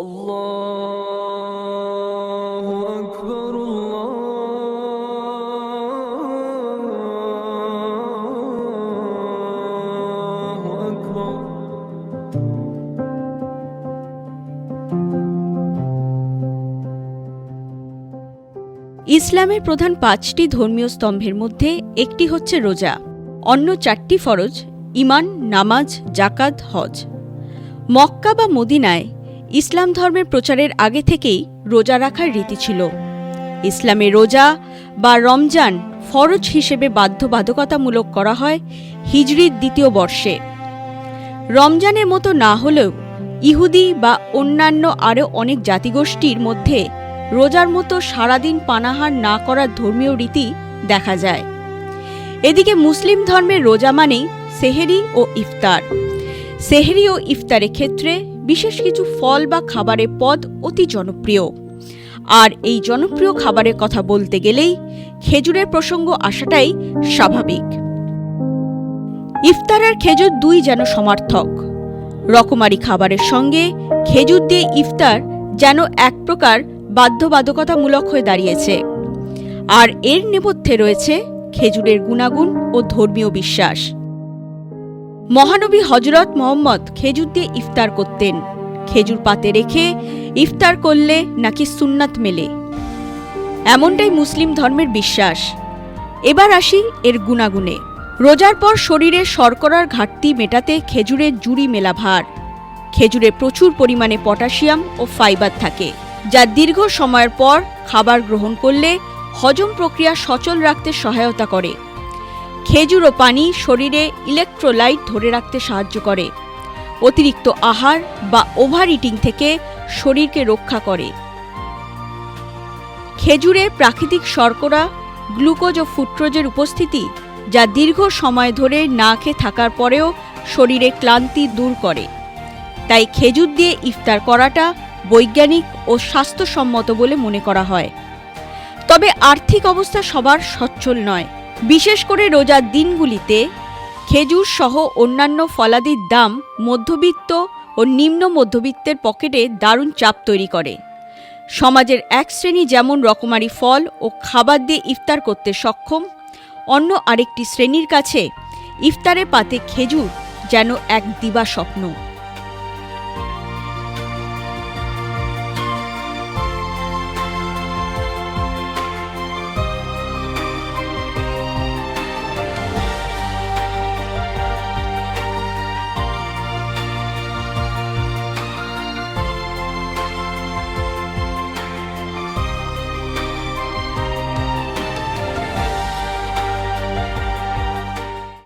আল্লাহু আকবার, আল্লাহু আকবার। ইসলামের প্রধান ৫টি ধর্মীয় স্তম্ভের মধ্যে একটি হচ্ছে রোজা। অন্য ৪টি ফরজ ঈমান, নামাজ, জাকাত, হজ। মক্কা বা মদিনায় ইসলাম ধর্মের প্রচারের আগে থেকেই রোজা রাখার রীতি ছিল। ইসলামে রোজা বা রমজান ফরজ হিসেবে বাধ্যবাধকতামূলক করা হয় হিজরির ২য় বর্ষে। রমজানের মতো না হলেও ইহুদি বা অন্যান্য আরও অনেক জাতিগোষ্ঠীর মধ্যে রোজার মতো সারাদিন পানাহার না করার ধর্মীয় রীতি দেখা যায়। এদিকে মুসলিম ধর্মের রোজা মানেই সেহরি ও ইফতার। সেহরি ও ইফতারের ক্ষেত্রে বিশেষ কিছু ফল বা খাবারের পদ অতি জনপ্রিয়। আর এই জনপ্রিয় খাবারের কথা বলতে গেলেই খেজুরের প্রসঙ্গ আসাটাই স্বাভাবিক। ইফতার আর খেজুর দুই যেন সমার্থক। রকমারি খাবারের সঙ্গে খেজুর দিয়ে ইফতার যেন এক প্রকার বাধ্যবাধকতামূলক হয়ে দাঁড়িয়েছে। আর এর নেপথ্যে রয়েছে খেজুরের গুণাগুণ ও ধর্মীয় বিশ্বাস। মহানবী হযরত মুহাম্মদ খেজুর দিয়ে ইফতার করতেন। খেজুর পাতে রেখে ইফতার করলে নাকি সুন্নাত মেলে, এমনটাই মুসলিম ধর্মের বিশ্বাস। এবার আসি এর গুণাগুণে। রোজার পর শরীরে শর্করার ঘাটতি মেটাতে খেজুরের জুড়ি মেলা ভার। খেজুরে প্রচুর পরিমাণে পটাশিয়াম ও ফাইবার থাকে, যা দীর্ঘ সময়ের পর খাবার গ্রহণ করলে হজম প্রক্রিয়া সচল রাখতে সহায়তা করে। খেজুর ও পানি শরীরে ইলেকট্রোলাইট ধরে রাখতে সাহায্য করে। অতিরিক্ত আহার বা ওভার ইটিং থেকে শরীরকে রক্ষা করে। খেজুরে প্রাকৃতিক শর্করা, গ্লুকোজ ও ফ্রুক্টোজের উপস্থিতি, যা দীর্ঘ সময় ধরে না খেয়ে থাকার পরেও শরীরে ক্লান্তি দূর করে। তাই খেজুর দিয়ে ইফতার করাটা বৈজ্ঞানিক ও স্বাস্থ্যসম্মত বলে মনে করা হয়। তবে আর্থিক অবস্থা সবার সচ্ছল নয়। বিশেষ করে রোজার দিনগুলিতে খেজুর সহ অন্যান্য ফলাদির দাম মধ্যবিত্ত ও নিম্ন মধ্যবিত্তের পকেটে দারুণ চাপ তৈরি করে। সমাজের এক শ্রেণী যেমন রকমারি ফল ও খাবার দিয়ে ইফতার করতে সক্ষম, অন্য আরেকটি শ্রেণীর কাছে ইফতারের পাতে খেজুর যেন এক দিবাস্বপ্ন।